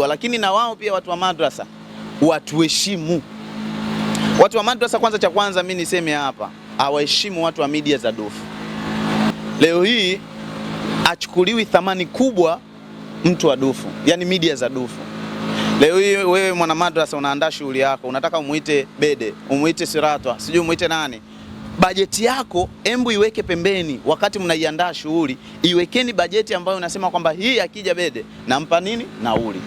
Lakini na wao pia watu wa madrasa watuheshimu. Watu wa madrasa kwanza, cha kwanza mimi niseme hapa, hawaheshimu watu wa media za dufu. Leo hii achukuliwi thamani kubwa mtu wa dufu, yani media za dufu. Leo hii wewe mwana madrasa unaandaa shughuli yako, unataka umuite Bede, umuite Siratwa, sijui umuite nani. Bajeti yako embu iweke pembeni. Wakati mnaiandaa shughuli, iwekeni bajeti ambayo unasema kwamba hii akija Bede nampa nini? Nauli.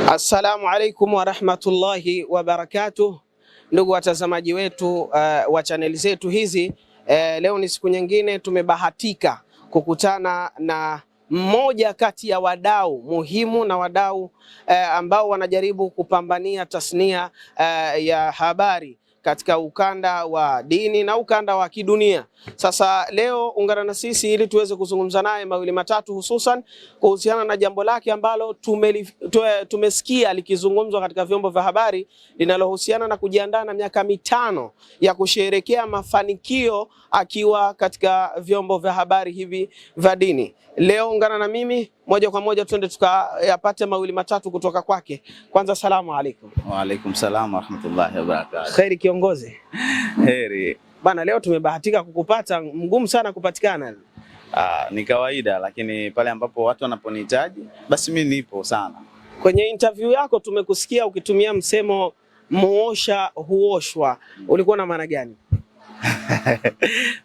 Assalamu alaikum wa rahmatullahi wa barakatuh. Ndugu watazamaji wetu wa channel zetu hizi, leo ni siku nyingine tumebahatika kukutana na mmoja kati ya wadau muhimu na wadau ambao wanajaribu kupambania tasnia ya habari katika ukanda wa dini na ukanda wa kidunia. Sasa leo ungana na sisi ili tuweze kuzungumza naye mawili matatu, hususan kuhusiana na jambo lake ambalo tumesikia likizungumzwa katika vyombo vya habari, linalohusiana na kujiandaa na miaka 5 ya kusherehekea mafanikio akiwa katika vyombo vya habari hivi vya dini. Leo ungana na mimi moja kwa moja, twende tukayapate mawili matatu kutoka kwake. Kwanza, salamu alaikum. Wa alaikum salam wa rahmatullahi wa barakatuh. Khairi kiongozi. Heri. Bana, leo tumebahatika kukupata, mgumu sana kupatikana. Ni kawaida, lakini pale ambapo watu wanaponihitaji basi mimi nipo sana. Kwenye interview yako tumekusikia ukitumia msemo muosha huoshwa. Ulikuwa na maana gani?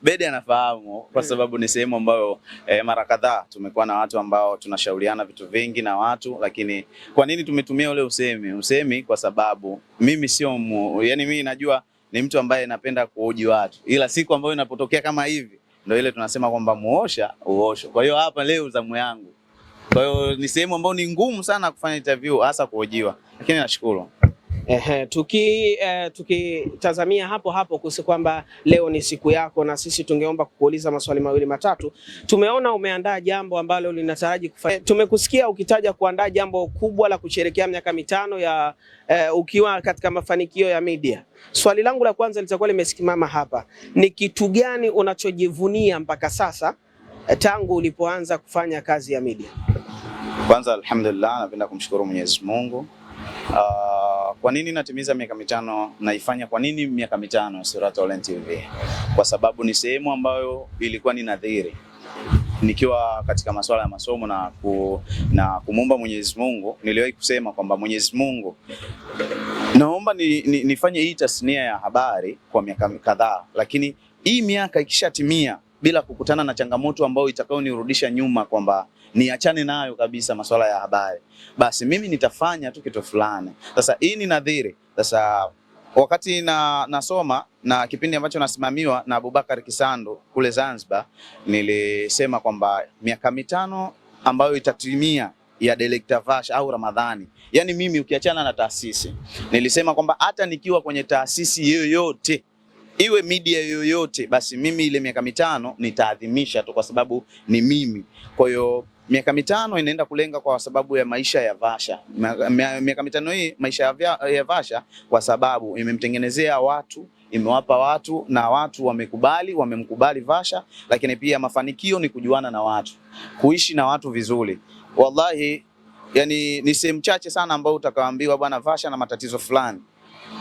Bede anafahamu kwa sababu ni sehemu ambayo mara kadhaa tumekuwa na watu ambao tunashauriana vitu vingi na watu. Lakini kwa nini tumetumia ule usemi? Kwa sababu mimi sio yani mimi najua ni mtu ambaye napenda kuhoji watu, ila siku ambayo inapotokea kama hivi ndio ile tunasema kwamba muosha uosho. Kwa hiyo hapa leo zamu yangu. Kwa hiyo ni sehemu ambayo ni ngumu sana kufanya interview, hasa kuhojiwa, lakini nashukuru. Tukitazamia hapo kuhusu kwamba leo ni siku yako, na sisi tungeomba kukuuliza maswali mawili matatu. Tumeona umeandaa jambo ambalo linataraji kufanya. Tumekusikia ukitaja kuandaa jambo kubwa la kusherehekea miaka 5 ya ukiwa katika mafanikio ya media. Swali langu la kwanza litakuwa limesimama hapa. Ni kitu gani unachojivunia mpaka sasa tangu ulipoanza kufanya kazi ya media? Kwanza alhamdulillah, napenda kumshukuru Mwenyezi Mungu. Kwa nini natimiza miaka 5 naifanya? Kwa nini miaka 5 Siratwa Online TV? Kwa sababu ni sehemu ambayo ilikuwa ni nadhiri nikiwa katika masuala ya masomo na kumuomba Mwenyezi Mungu. Niliwahi kusema kwamba Mwenyezi Mungu, naomba nifanye hii tasnia ya habari kwa miaka kadhaa, lakini hii miaka ikishatimia bila kukutana na changamoto ambayo itakayonirudisha nyuma kwamba niachane nayo kabisa masuala ya habari, basi mimi nitafanya tu kitu fulani. Sasa hii ni nadhiri. Sasa wakati nasoma na kipindi ambacho nasimamiwa na Abubakar Kisando kule Zanzibar, nilisema kwamba miaka 5 ambayo itatimia ya Director Vasha au Ramadhani, yani mimi ukiachana na taasisi, nilisema kwamba hata nikiwa kwenye taasisi yoyote, iwe media yoyote, basi mimi ile miaka 5 nitaadhimisha tu kwa sababu ni mimi. Kwa hiyo miaka 5 inaenda kulenga kwa sababu ya maisha ya Vasha. Miaka 5 hii maisha ya Vasha kwa sababu imemtengenezea watu, imewapa watu na watu wamemkubali Vasha, lakini pia mafanikio ni kujuana na watu, kuishi na watu vizuri. Wallahi, yani ni sehemu chache sana ambao utakaambiwa bwana Vasha na matatizo fulani.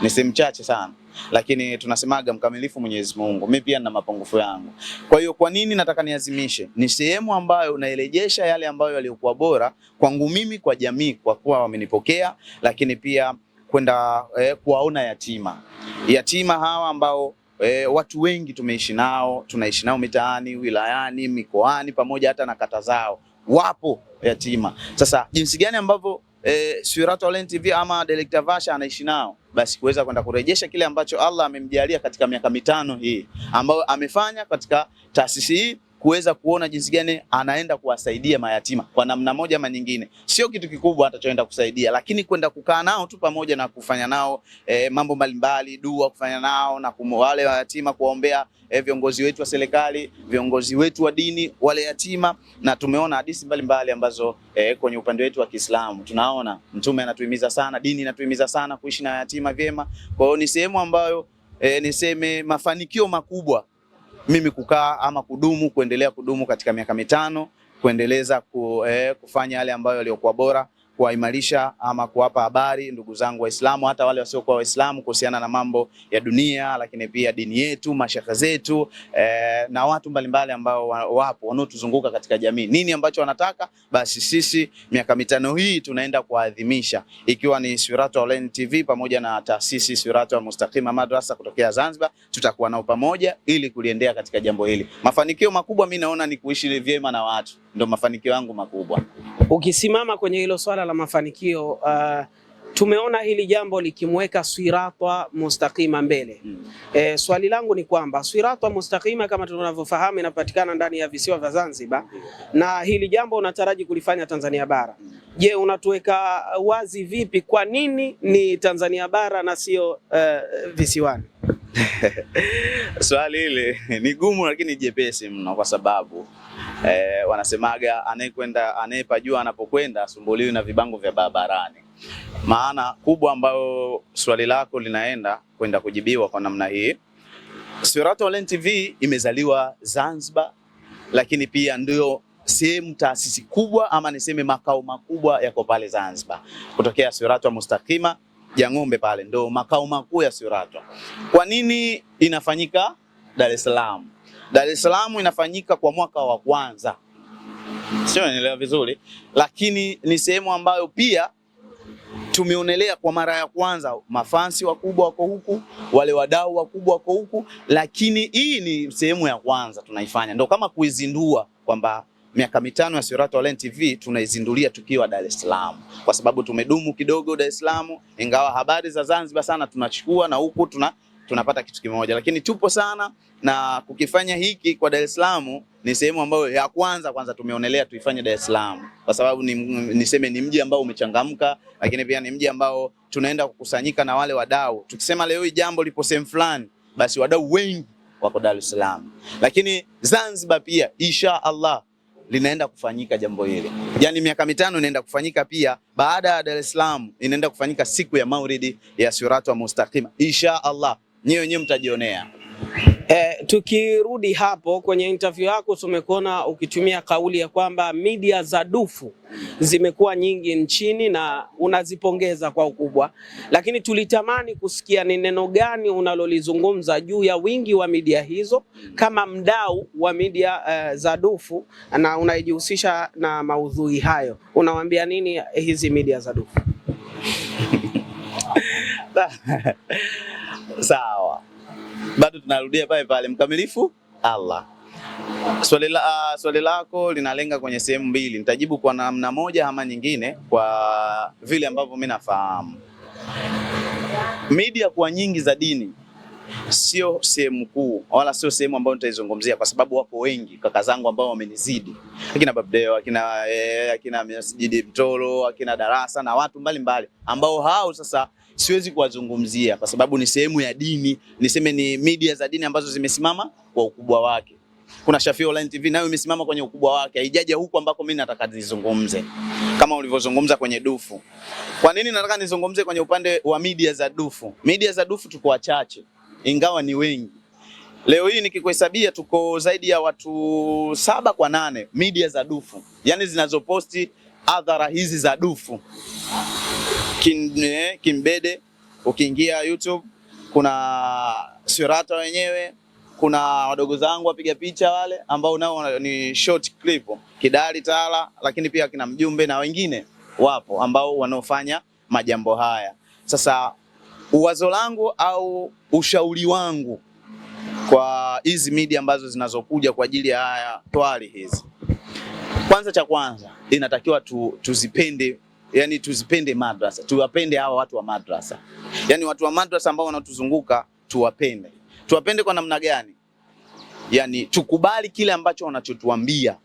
Ni sehemu chache sana, lakini tunasemaga mkamilifu Mwenyezi Mungu. Mimi pia nina mapungufu yangu. Kwa hiyo kwa nini nataka niazimishe? Ni sehemu ambayo nairejesha yale ambayo yalikuwa bora kwangu mimi, kwa jamii, kwa kuwa wamenipokea, lakini pia kwenda kuwaona yatima hawa ambao watu wengi tunaishi nao mitaani, wilayani, mikoani, pamoja hata na kata zao wapo yatima. Sasa jinsi gani ambavyo Siratwa Online TV ama Director Vasha anaishi nao, basi kuweza kwenda kurejesha kile ambacho Allah amemjalia katika miaka 5 hii ambayo amefanya katika taasisi hii kuweza kuona jinsi gani anaenda kuwasaidia mayatima kwa namna moja ama nyingine. Sio kitu kikubwa atachoenda kusaidia, lakini kwenda kukaa nao tu pamoja na kufanya nao mambo mbalimbali, dua kufanya nao na wale yatima kuwaombea viongozi wetu wa serikali, viongozi wetu wa dini, wale yatima. Na tumeona hadithi mbalimbali ambazo kwenye upande wetu wa Kiislamu tunaona Mtume anatuhimiza sana, dini inatuhimiza sana kuishi na yatima vyema. Kwa hiyo ni sehemu ambayo niseme mafanikio makubwa mimi kukaa ama kuendelea kudumu katika miaka 5, kuendeleza kufanya yale ambayo yaliokuwa bora, kuwaimarisha ama kuwapa habari ndugu zangu Waislamu, hata wale wasiokuwa Waislamu, kuhusiana na mambo ya dunia, lakini pia dini yetu, mashaka zetu, na watu mbalimbali ambao wapo wanaotuzunguka katika jamii. Nini ambacho wanataka? Basi sisi miaka 5 hii tunaenda kuadhimisha, ikiwa ni Swiratu Online TV pamoja na taasisi Swiratu Al-Mustaqima Madrasa kutokea Zanzibar, tutakuwa nao pamoja ili kuliendea katika jambo hili. Mafanikio makubwa mimi naona ni kuishi vyema na watu, ndio mafanikio yangu makubwa. Ukisimama kwenye hilo swala la mafanikio, tumeona hili jambo likimweka Swiratu Mustaqima mbele. Swali langu ni kwamba Swiratu Mustaqima kama tunavyofahamu inapatikana ndani ya visiwa vya Zanzibar, na hili jambo unataraji kulifanya Tanzania bara. Je, unatuweka wazi vipi kwa nini ni Tanzania bara na sio visiwani? Swali hili ni gumu lakini jepesi mno, kwa sababu wanasemaga anayepajua anapokwenda asumbuliwi na vibango vya barabarani. Maana kubwa ambayo swali lako linaenda kwenda kujibiwa kwa namna hii, Swiratu Online TV imezaliwa Zanzibar, lakini pia ndio sehemu taasisi kubwa ama niseme makao makubwa yako pale Zanzibar. Kutokea Swiratu Mustaqima Jang'ombe pale ndio makao makuu ya Swiratu. Kwa nini inafanyika Dar es Salaam? Dar es Salaam inafanyika kwa mwaka wa kwanza, sio, nielewa vizuri, lakini ni sehemu ambayo pia tumeonelea kwa mara ya kwanza. Mafansi wakubwa wako huku, wale wadau wakubwa wako huku, lakini hii ni sehemu ya kwanza tunaifanya, ndio kama kuizindua kwamba miaka 5 ya Swiratu Online TV tunaizindulia tukiwa Dar es Salaam, kwa sababu tumedumu kidogo Dar es Salaam, ingawa habari za Zanzibar sana tunachukua na huku tunapata kitu kimoja, lakini tupo sana na kukifanya hiki kwa Dar es Salaam. Ni sehemu ambayo ya kwanza tumeonelea tuifanye Dar es Salaam, kwa sababu niseme ni mji ambao umechangamka, lakini pia ni mji ambao tunaenda kukusanyika na wale wadau. Tukisema leo hii jambo lipo sehemu fulani, basi wadau wengi wako Dar es Salaam. Lakini Zanzibar pia insha Allah linaenda kufanyika jambo hili. Yaani miaka 5 inaenda kufanyika pia baada ya Dar es Salaam, inaenda kufanyika siku ya Maulidi ya Swiratu Mustaqima. Insha Allah nyewe mtajionea. Tukirudi hapo kwenye interview yako, tumekuona ukitumia kauli ya kwamba media za dufu zimekuwa nyingi nchini na unazipongeza kwa ukubwa, lakini tulitamani kusikia ni neno gani unalolizungumza juu ya wingi wa media hizo kama mdau wa media za dufu na unajihusisha na maudhui hayo. Unawaambia nini hizi media za dufu? Sawa. Bado tunarudia pale mkamilifu Allah. Swali lako linalenga kwenye sehemu mbili. Nitajibu kwa namna moja ama nyingine kwa vile ambavyo mimi nafahamu. Media kwa nyingi za dini sio sehemu kuu wala sio sehemu ambayo nitaizungumzia, kwa sababu wapo wengi kaka zangu ambao wamenizidi. Akina Babdeo, akina Masjidi Mtoro, akina Darasa na watu mbalimbali ambao hao sasa siwezi kuwazungumzia kwa sababu ni sehemu ya dini, niseme ni media za dini ambazo zimesimama kwa ukubwa wake. Kuna Shafii Online TV nayo imesimama kwenye ukubwa wake, haijaja huku ambako mimi nataka nizungumze. Kama ulivyozungumza kwenye dufu. Kwa nini nataka nizungumze kwenye upande wa media za dufu? Media za dufu tuko wachache, ingawa ni wengi. Leo hii nikikuhesabia tuko zaidi ya watu 7 kwa 8 media za dufu, yani zinazoposti adhara hizi za dufu. Kimbede, ukiingia YouTube kuna Swiratu wenyewe, kuna wadogo zangu wapiga picha wale ambao nao ni short clip, Kidali Tala, lakini pia kina Mjumbe na wengine wapo ambao wanaofanya majambo haya. Sasa uwazo langu au ushauri wangu kwa hizi media ambazo zinazokuja kwa ajili ya haya twali hizi, kwanza cha kwanza inatakiwa tuzipende, yani tuzipende madrasa, tuwapende hawa watu wa madrasa. Yani watu wa madrasa ambao wanatuzunguka tuwapende. Tuwapende kwa namna gani? Yani tukubali kile ambacho wanachotuambia,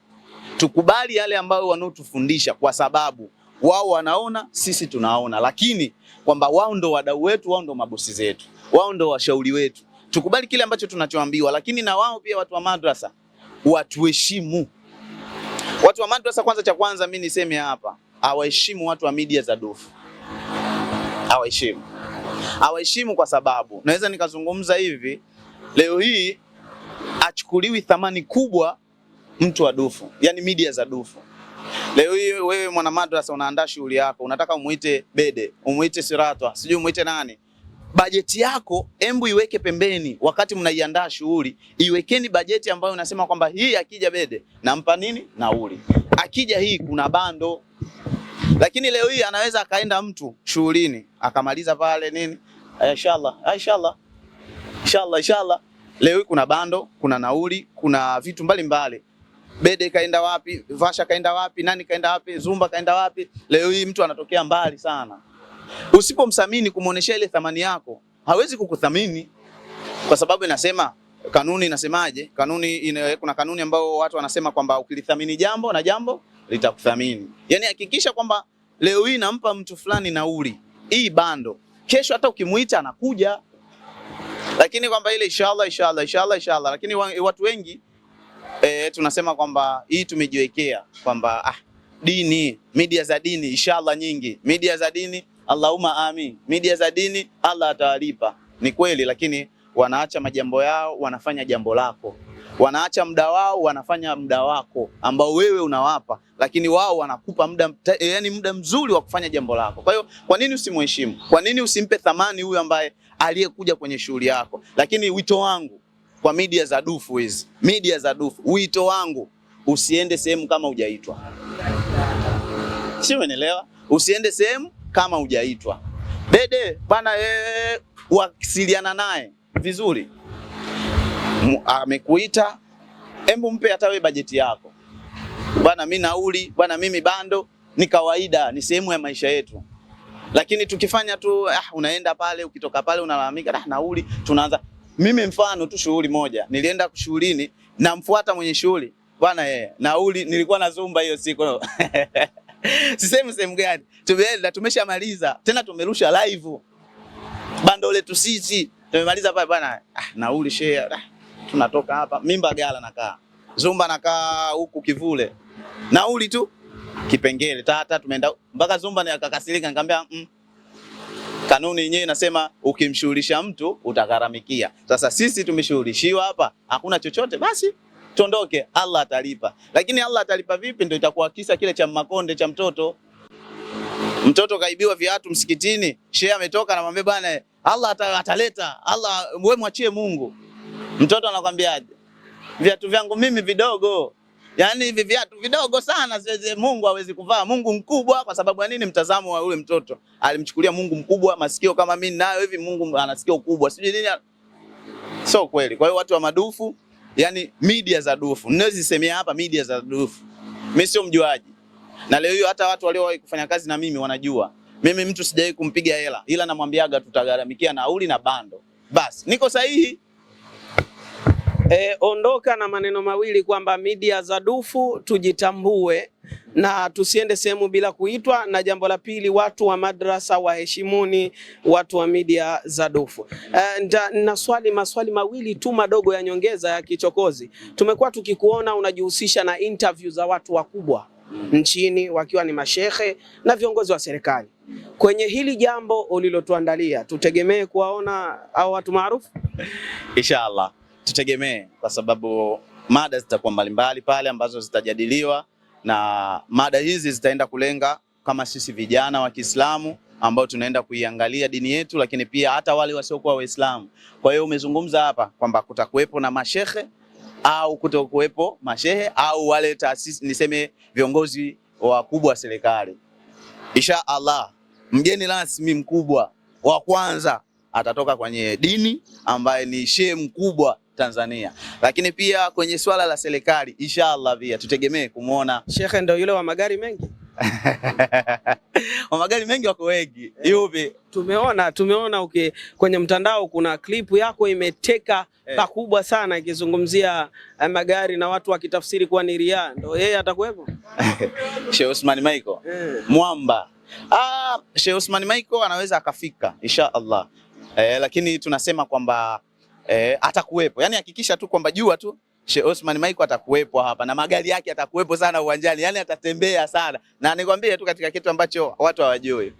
tukubali yale ambayo wanaotufundisha, kwa sababu wao wanaona, sisi tunaona, lakini kwamba wao ndo wadau wetu, wao ndo mabosi zetu, wao ndo washauri wetu. Tukubali kile ambacho tunachoambiwa, lakini na wao pia watu wa madrasa watuheshimu. Watu wa madrasa kwanza, cha kwanza mimi niseme hapa, hawaheshimu watu wa media za dufu. Hawaheshimu kwa sababu naweza nikazungumza hivi leo hii, achukuliwi thamani kubwa mtu wa dufu, yani media za dufu. Leo hii wewe mwana madrasa unaandaa shughuli yako, unataka umuite Bede, umuite Siratwa, sijui umuite nani. Bajeti yako embu iweke pembeni, wakati mnaiandaa shughuli iwekeni bajeti ambayo unasema kwamba hii akija Bede nampa nini? Nauli. Akija hii kuna bando. Lakini leo hii anaweza akaenda mtu shughulini akamaliza pale nini? Inshallah. Leo hii kuna bando, kuna nauli, kuna vitu mbalimbali. Bede kaenda wapi? Vasha kaenda wapi? Nani kaenda wapi? Zumba kaenda wapi? Leo hii mtu anatokea mbali sana. Usipomthamini, kumuonesha ile thamani yako, hawezi kukuthamini, kwa sababu inasema kanuni inasemaje? Kuna kanuni ambayo watu wanasema kwamba ukilithamini jambo na jambo litakuthamini. Yani hakikisha kwamba leo hii nampa mtu fulani nauli, hii bando, kesho hata ukimuita anakuja. Lakini kwamba ile inshallah, lakini watu wengi tunasema kwamba hii tumejiwekea kwamba dini, media za dini inshallah nyingi, media za dini Allahumma amin, media za dini Allah atawalipa. Ni kweli, lakini wanaacha majambo yao, wanafanya jambo lako. Wanaacha muda wao, wanafanya muda wako ambao wewe unawapa, lakini wao wanakupa muda, yani muda mzuri wa kufanya jambo lako. Kwa hiyo kwa nini usimheshimu? Kwa nini usimpe thamani huyu ambaye aliyekuja kwenye shughuli yako? Lakini wito wangu kwa media za dufu hizi, media za dufu, wito wangu, usiende sehemu kama hujaitwa. Si umeelewa? Usiende sehemu kama hujaitwa. Bede bana, wasiliana naye vizuri. Amekuita, hebu mpe hata wewe bajeti yako. Bwana mimi nauli, bwana mimi bando, ni kawaida, ni sehemu ya maisha yetu. Lakini tukifanya tu unaenda pale, ukitoka pale unalalamika nauli, tunaanza. Mimi mfano tu shughuli moja, nilienda kushughulini, namfuata mwenye shughuli. Bwana nauli nilikuwa na Zumba hiyo siku. Sisemi sehemu gani. Tumeshamaliza. Tena tumerusha live. Bando letu sisi tumemaliza pale bwana. Nauli share. Tunatoka hapa. Mimba gala nakaa. Zumba nakaa huku Kivule. Nauli tu kipengele tata, tumeenda mpaka Zumba, nikakasirika nikamwambia kanuni yenyewe inasema ukimshughulisha mtu utagharamikia. Sasa sisi tumeshughulishiwa hapa, hakuna chochote, basi tuondoke, Allah atalipa. Lakini Allah atalipa vipi? Ndio itakuwa kisa kile cha Makonde cha mtoto. Mtoto kaibiwa viatu msikitini, shehe ametoka anamwambia bwana Allah ataleta, Allah wewe mwachie Mungu. Mtoto anakuambiaje? Viatu vyangu mimi vidogo. Yaani hivi viatu vidogo sana, Mungu hawezi kuvaa. Mungu mkubwa. Kwa sababu ya nini? Mtazamo wa yule mtoto alimchukulia Mungu mkubwa, masikio kama mimi nayo hivi, Mungu ana sikio kubwa, sijui nini. Sio kweli. Kwa hiyo watu wa madufu, yani media za dufu, ninazisemea hapa media za dufu, mimi sio mjuaji. Na leo hiyo hata watu waliowahi kufanya kazi na mimi wanajua mimi mtu sijawahi kumpiga hela, ila namwambiaga tutagharamikia nauli na bando. Basi niko sahihi. Ondoka na maneno mawili kwamba media za dufu tujitambue na tusiende sehemu bila kuitwa, na jambo la pili, watu wa madrasa waheshimuni watu wa media za dufu. Na maswali mawili tu madogo ya nyongeza ya kichokozi. Tumekuwa tukikuona unajihusisha na interview za watu wakubwa nchini, wakiwa ni mashehe na viongozi wa serikali. Kwenye hili jambo ulilotuandalia, tutegemee kuwaona au watu maarufu? Inshallah tutegemee, kwa sababu mada zitakuwa mbalimbali pale ambazo zitajadiliwa, na mada hizi zitaenda kulenga kama sisi vijana wa Kiislamu ambao tunaenda kuiangalia dini yetu, lakini pia hata wale wasiokuwa Waislamu. Kwa hiyo umezungumza hapa kwamba kutakuwepo na mashehe au kutokuwepo mashehe au wale taasisi, niseme viongozi wakubwa wa serikali. Insha Allah mgeni rasmi mkubwa wa kwanza atatoka kwenye dini ambaye ni shehe mkubwa Tanzania. Lakini pia kwenye swala la serikali inshallah pia tutegemee kumuona shekhe ndio yule wa magari mengi. Wa magari mengi wako wengi. Yupi? Tumeona kwenye mtandao kuna klipu yako imeteka pakubwa sana ikizungumzia magari na watu wakitafsiri kuwa ni ria. Ndio yeye atakuwepo? Sheikh Othman Michael. Mwamba. Sheikh Othman Michael anaweza akafika insha Allah. Lakini tunasema kwamba atakuwepo. Yaani hakikisha tu kwamba jua tu Sheikh Othman Michael atakuwepo hapa na magari yake atakuwepo sana uwanjani. Yaani atatembea sana. Na nikwambie tu katika kitu ambacho watu hawajui.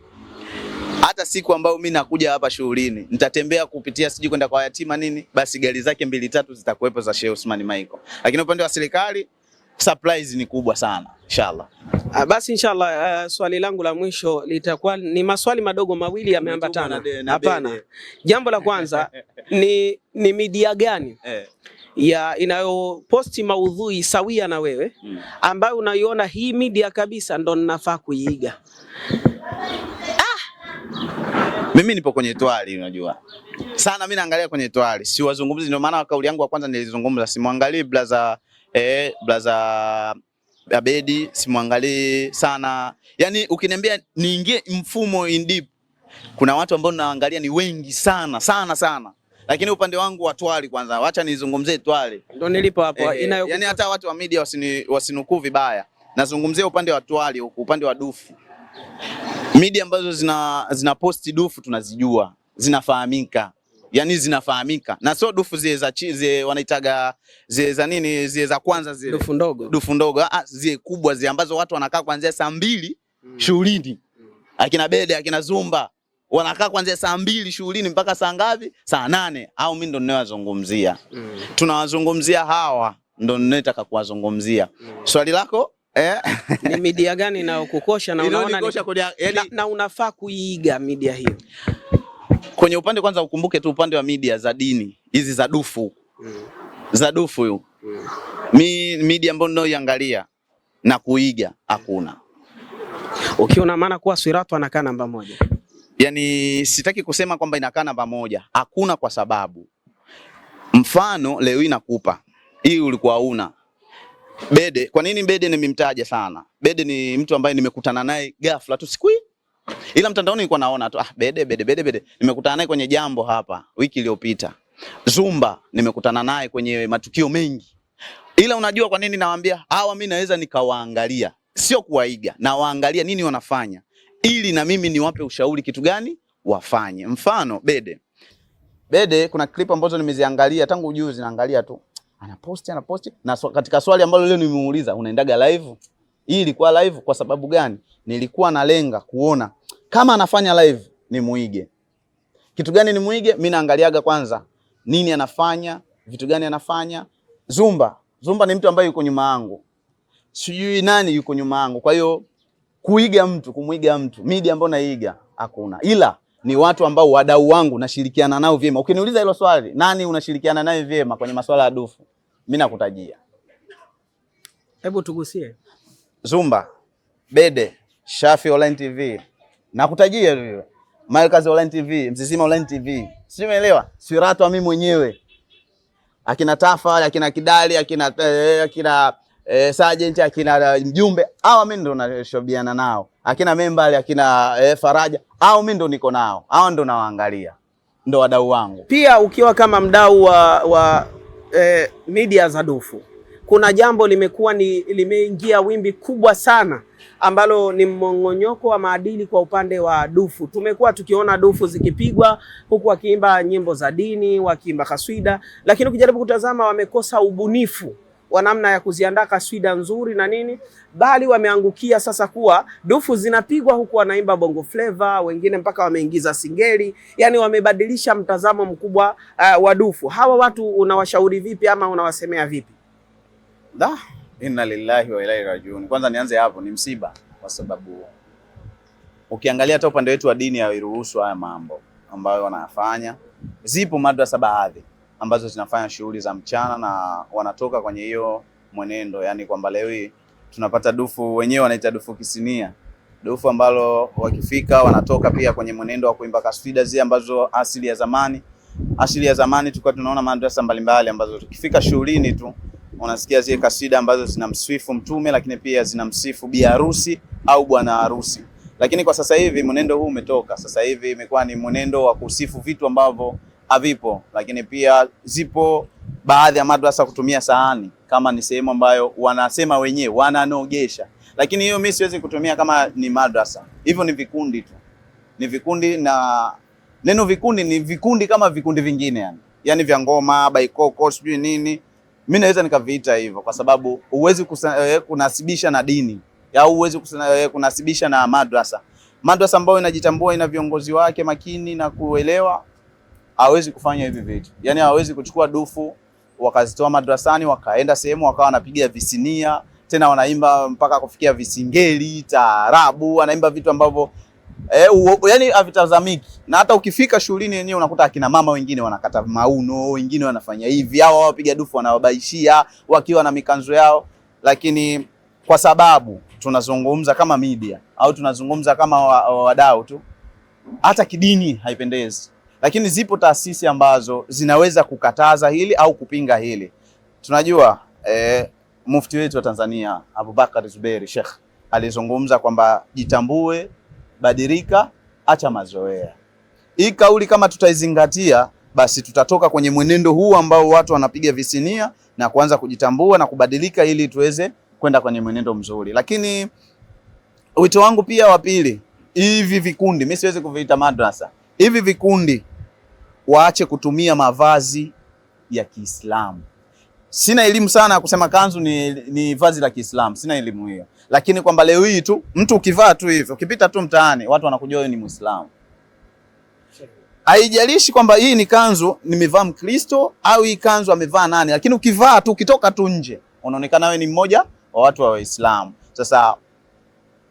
Hata siku ambayo mimi nakuja hapa shughulini, nitatembea kupitia siji kwenda kwa yatima nini, basi gari zake 2-3 zitakuwepo za Sheikh Othman Michael. Lakini upande wa serikali surprise ni kubwa sana inshallah. Basi inshallah, swali langu la mwisho litakuwa ni maswali madogo mawili yameambatana. Hapana. Jambo la kwanza ni media gani ya inayoposti maudhui sawia na wewe ambayo unaiona hii media kabisa ndo ninafaa kuiiga? Mimi nipo kwenye twali, unajua. Sana mimi naangalia kwenye twali. Si wazungumzi, ndio maana kauli yangu ya kwanza nilizungumza, simwangalie blaza Abedi, simwangalie sana. Yaani ukiniambia niingie mfumo in deep, kuna watu ambao naangalia ni wengi sana sana sana. Lakini upande wangu wa twali kwanza, acha nizungumzie twali. Ndio nilipo hapo. Yaani hata watu wa media wasinukuu vibaya. Nazungumzia upande wa twali, upande wa dufu. Media ambazo zina posti dufu tunazijua, zinafahamika. Yaani zinafahamika. Na sio dufu zile za chize wanaitaga zile za nini, zile za kwanza zile. Dufu ndogo. Dufu ndogo, zile kubwa zile ambazo watu wanakaa kuanzia saa 2 shughulini. Akina Bede, akina Zumba wanakaa kuanzia saa 2 shughulini mpaka saa ngapi? Saa 8. Au mimi ndo ninawazungumzia. Tunawazungumzia hawa ndo ninataka kuwazungumzia. Swali lako ni media gani inayokukosha na unaona na unafaa kuiiga media hiyo? Kwenye upande kwanza ukumbuke tu upande wa media za dini, hizi za dufu. Za dufu hiyo. Media ambayo ninayoiangalia na kuiga hakuna. Ukiona maana kuwa Swiratu anakaa namba 1. Yaani sitaki kusema kwamba inakaa namba 1. Hakuna kwa sababu. Mfano leo hii nakupa. Hii ulikuwa una Bede. Kwa nini Bede nimemtaja sana? Bede ni mtu ambaye nimekutana naye ghafla tu siku hii. Ila mtandaoni nilikuwa naona tu Bede. Nimekutana naye kwenye jambo hapa wiki iliyopita. Zumba nimekutana naye kwenye matukio mengi. Ila unajua kwa nini nawaambia hawa mimi naweza nikawaangalia, sio kuwaiga, na waangalia nini wanafanya ili na mimi niwape ushauri kitu gani wafanye. Mfano Bede kuna clip ambazo nimeziangalia tangu juzi, naangalia tu anaposti na katika swali ambalo leo nimemuuliza, unaendaga live? Hii ilikuwa live kwa sababu gani? Nilikuwa nalenga kuona kama anafanya live ni muige. Kitu gani ni muige? Mimi naangaliaga kwanza nini anafanya, vitu gani anafanya. Zumba ni mtu ambaye yuko nyuma yangu. Sijui nani yuko nyuma yangu. Kwa hiyo kumuiga mtu, media ambayo naiga hakuna. Ila ni watu ambao wadau wangu nashirikiana nao vyema. Ukiniuliza hilo swali, nani unashirikiana naye vyema kwenye masuala ya dufu? Mimi nakutajia. Hebu tugusie. Zumba, Bede, Shafi Online TV. Nakutajia hiyo. Malkazi Online TV, Msisima Online TV. Sio umeelewa? Swiratu mimi mwenyewe. Akina Tafa, akina Kidali, akina Sergeant, akina Mjumbe, hao mimi ndo nashobiana nao. Akina Membali, akina Faraja, hao mimi ndo niko nao. Hao ndo nawaangalia. Ndo wadau wangu. Pia ukiwa kama mdau wa media za dufu, kuna jambo limeingia wimbi kubwa sana ambalo ni mmong'onyoko wa maadili kwa upande wa dufu. Tumekuwa tukiona dufu zikipigwa huku wakiimba nyimbo za dini, wakiimba kaswida, lakini ukijaribu kutazama wamekosa ubunifu wa namna ya kuziandaa kaswida nzuri na nini, bali wameangukia sasa kuwa dufu zinapigwa huku wanaimba bongo flavor, wengine mpaka wameingiza singeli. Yani wamebadilisha mtazamo mkubwa wa dufu. Hawa watu unawashauri vipi ama unawasemea vipi? Inna lillahi wa ilaihi rajiun. Kwanza nianze hapo, ni msiba, kwa sababu ukiangalia hata upande wetu wa dini hairuhusu haya mambo ambayo wanayafanya. Zipo madrasa baadhi ambazo zinafanya shughuli za mchana na wanatoka kwenye hiyo mwenendo, yani kwamba leo hii tunapata dufu, wenyewe wanaita dufu kisinia, dufu ambalo wakifika wanatoka pia kwenye mwenendo wa kuimba kaswida zile ambazo asili ya zamani tulikuwa tunaona madrasa mbalimbali ambazo tukifika shughulini tu unasikia zile kasida ambazo zinamsifu Mtume, lakini pia zinamsifu bi harusi au bwana harusi. Lakini kwa sasa hivi mwenendo huu umetoka. Sasa hivi imekuwa ni mwenendo wa kusifu vitu ambavyo havipo, lakini pia zipo baadhi ya madrasa kutumia sahani kama ni sehemu ambayo wanasema wenyewe wananogesha, lakini hiyo mimi siwezi kutumia kama ni madrasa. Hivyo ni vikundi tu, ni vikundi, na neno vikundi ni vikundi kama vikundi vingine yani vya ngoma, baikoko, sijui nini. Mimi naweza nikaviita hivyo kwa sababu huwezi kunasibisha na dini au huwezi kunasibisha na madrasa. Madrasa ambayo inajitambua, ina viongozi wake makini na kuelewa, hawezi kufanya hivi vitu. Yani hawezi kuchukua dufu wakazitoa madrasani wakaenda sehemu wakawa wanapiga visinia, tena wanaimba mpaka kufikia visingeli, taarabu, wanaimba vitu ambavyo yani havitazamiki. Na hata ukifika shuleni yenyewe unakuta akina mama wengine wanakata mauno, wengine wanafanya hivi, hao wapiga dufu wanawabaishia wakiwa na mikanzo yao. Lakini kwa sababu tunazungumza kama media au tunazungumza kama wadau tu, hata kidini haipendezi. Lakini zipo taasisi ambazo zinaweza kukataza hili au kupinga hili. Tunajua mufti wetu wa Tanzania Abubakar Zuberi Sheikh alizungumza kwamba jitambue, badilika, acha mazoea. Hii kauli kama tutaizingatia, basi tutatoka kwenye mwenendo huu ambao watu wanapiga visinia na kuanza kujitambua na kubadilika ili tuweze kwenda kwenye mwenendo mzuri. Lakini wito wangu pia wa pili, hivi vikundi, mimi siwezi kuviita madrasa, hivi vikundi waache kutumia mavazi ya Kiislamu. Sina elimu sana kusema kanzu ni vazi la Kiislamu, sina elimu hiyo. Lakini kwamba leo hii tu mtu ukivaa tu hivyo, ukipita tu mtaani watu wanakujua wewe ni Muislamu. Haijalishi kwamba hii ni kanzu nimevaa Mkristo au hii kanzu amevaa nani, lakini ukivaa tu, ukitoka tu nje unaonekana wewe ni mmoja wa watu wa Waislamu. Sasa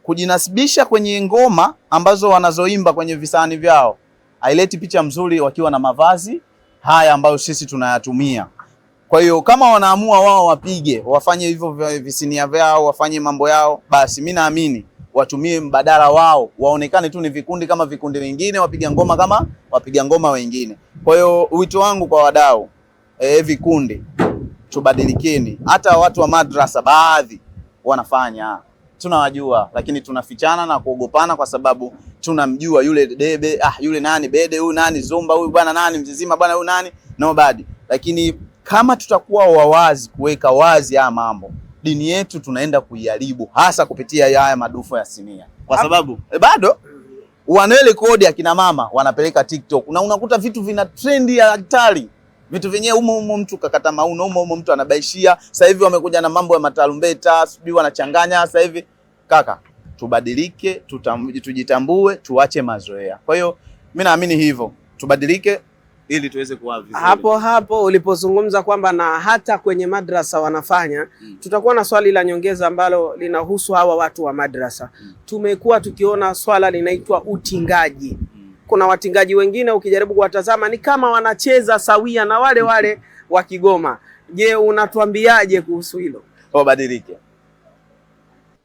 kujinasibisha kwenye ngoma ambazo wanazoimba kwenye visani vyao haileti picha mzuri wakiwa na mavazi haya ambayo sisi tunayatumia. Kwa hiyo kama wanaamua wao wapige, wafanye hivyo visinia vyao, wafanye mambo yao, basi mimi naamini watumie mbadala wao, waonekane tu ni vikundi kama vikundi vingine, wapiga ngoma kama wapiga ngoma wengine. Kwa hiyo wito wangu kwa wadau, vikundi tubadilikeni. Hata watu wa madrasa baadhi wanafanya, tunawajua, lakini tunafichana na kuogopana kwa sababu tunamjua yule debe, yule nani bede, huyu nani zumba, huyu bwana nani mzizima, bwana huyu nani nobody. Lakini kama tutakuwa wawazi, kuweka wazi haya mambo, dini yetu tunaenda kuiharibu, hasa kupitia haya madufu ya sinia. Kwa sababu bado wanele kodi akina mama wanapeleka TikTok na unakuta vitu vina trendi ya hatari. Vitu vyenyewe humo mtu kakata mauno, humo mtu anabaishia. Sasa hivi wamekuja na mambo ya matarumbeta, sijui wanachanganya sasa hivi. Kaka, tubadilike, tujitambue, tuache mazoea. Kwa hiyo mimi naamini hivyo, tubadilike ili tuweze kuwa vizuri. Hapo ulipozungumza kwamba na hata kwenye madrasa wanafanya, tutakuwa na swali la nyongeza ambalo linahusu hawa watu wa madrasa. Tumekuwa tukiona swala linaitwa utingaji. Kuna watingaji wengine ukijaribu kuwatazama ni kama wanacheza sawia na wale wa Kigoma. Je, unatuambiaje kuhusu hilo? Wabadilike.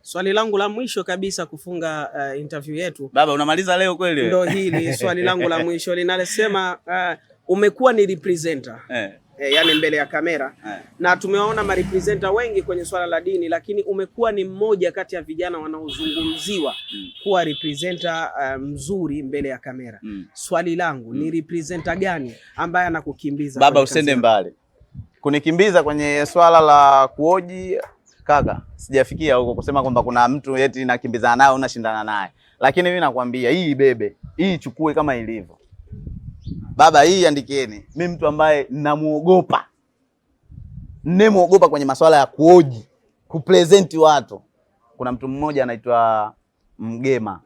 Swali langu la mwisho kabisa kufunga interview yetu. Baba, unamaliza leo kweli? Ndio hili swali langu la mwisho linalosema umekuwa ni representer yani mbele ya kamera na tumewaona ma representer wengi kwenye swala la dini, lakini umekuwa ni mmoja kati ya vijana wanaozungumziwa kuwa representer mzuri mbele ya kamera. Swali langu ni representer gani ambaye anakukimbiza? Baba, usende mbali kunikimbiza kwenye swala la kuoji. Kaka, sijafikia huko kusema kwamba kuna mtu eti nakimbizana naye unashindana naye. Lakini mimi nakwambia hii bebe, hii chukue kama ilivyo. Baba, hii andikeni. Mimi mtu ambaye namuogopa. Nimemuogopa kwenye masuala ya kuoji, kupresent watu. Kuna mtu mmoja anaitwa Mgema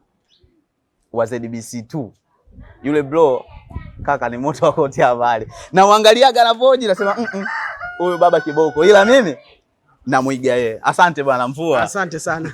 wa ZBC2. Yule bro, kaka, ni moto wa kotea habari. Na uangaliaga anavoji nasema huyu baba kiboko. Ila mimi namuiga yeye. Asante bwana Mvua. Asante sana.